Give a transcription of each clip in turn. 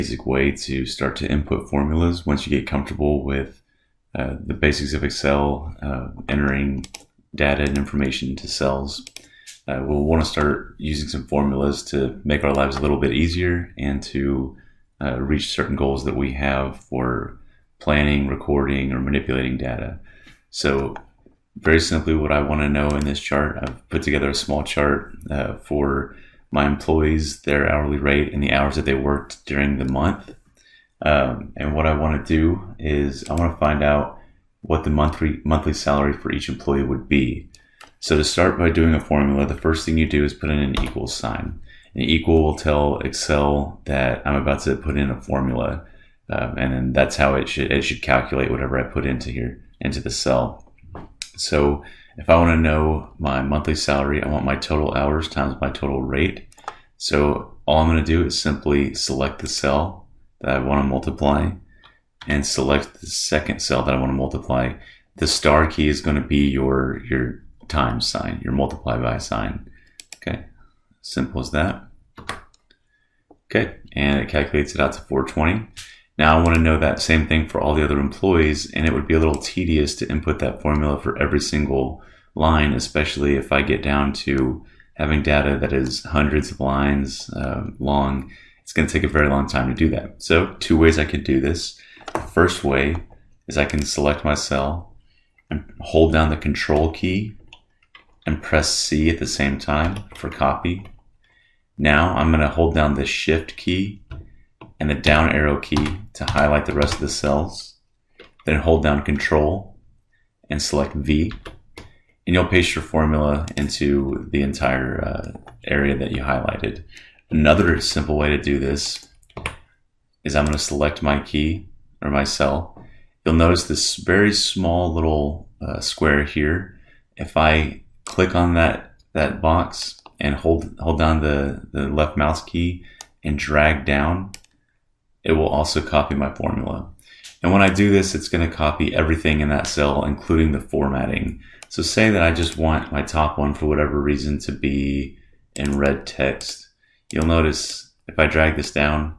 basic way to start to input formulas once you get comfortable with the basics of Excel, entering data and information into cells. We'll want to start using some formulas to make our lives a little bit easier and to reach certain goals that we have for planning, recording, or manipulating data. So very simply, what I want to know in this chart, I've put together a small chart for my employees, their hourly rate, and the hours that they worked during the month. And what I want to do is I want to find out what the monthly salary for each employee would be. So to start by doing a formula, the first thing you do is put in an equals sign. An equal will tell Excel that I'm about to put in a formula, and then that's how it should calculate whatever I put into the cell. So if I want to know my monthly salary, I want my total hours times my total rate. So all I'm going to do is simply select the cell that I want to multiply and select the second cell that I want to multiply. The star key is going to be your times sign, your multiply by sign. Okay, simple as that. Okay, and it calculates it out to 420. Now I want to know that same thing for all the other employees, and it would be a little tedious to input that formula for every single line, especially if I get down to having data that is hundreds of lines long. It's going to take a very long time to do that. So two ways I could do this. The first way is I can select my cell and hold down the control key and press C at the same time for copy. Now I'm going to hold down the shift key and the down arrow key to highlight the rest of the cells. Then hold down control and select V, and you'll paste your formula into the entire area that you highlighted. Another simple way to do this is I'm going to select my key or my cell. You'll notice this very small little square here. If I click on that box and hold down the left mouse key and drag down, it will also copy my formula. And when I do this, it's going to copy everything in that cell, including the formatting. So say that I just want my top one for whatever reason to be in red text. You'll notice if I drag this down,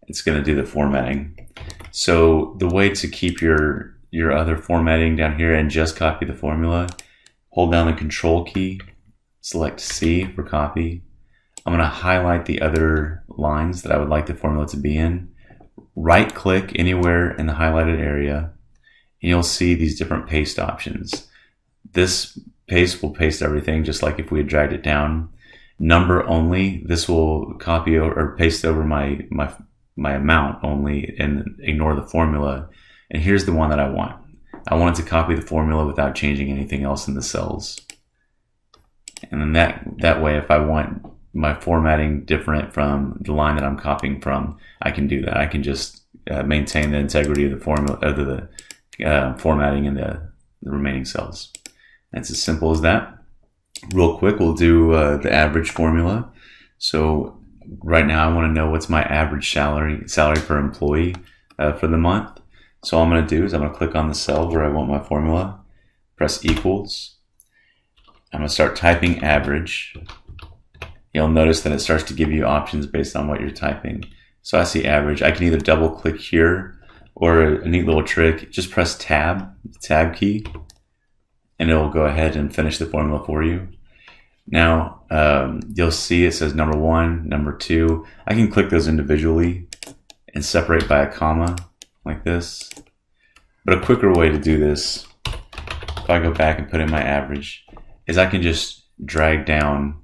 it's going to do the formatting. So the way to keep your other formatting down here and just copy the formula, hold down the control key, select C for copy. I'm going to highlight the other lines that I would like the formula to be in. Right click anywhere in the highlighted area, and you'll see these different paste options. This paste will paste everything just like if we had dragged it down. Number only, this will copy or paste over my amount only and ignore the formula. And here's the one that I want. I want it to copy the formula without changing anything else in the cells. And then that way, if I want my formatting different from the line that I'm copying from, I can do that. I can just maintain the integrity of the formula, of the formatting in the remaining cells. It's as simple as that. Real quick, we'll do the average formula. So right now I want to know what's my average salary per employee for the month. So all I'm going to do is I'm going to click on the cell where I want my formula, press equals. I'm going to start typing average. You'll notice that it starts to give you options based on what you're typing. So I see average. I can either double click here, or a neat little trick, just press tab key, and it will go ahead and finish the formula for you. Now you'll see it says number 1, number 2. I can click those individually and separate by a comma like this. But a quicker way to do this, if I go back and put in my average, is I can just drag down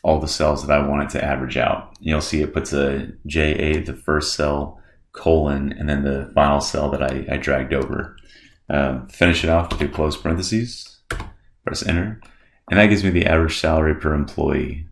all the cells that I want it to average out. You'll see it puts a JA, the first cell, colon, and then the final cell that I dragged over. Finish it off with your close parentheses, press enter, and that gives me the average salary per employee.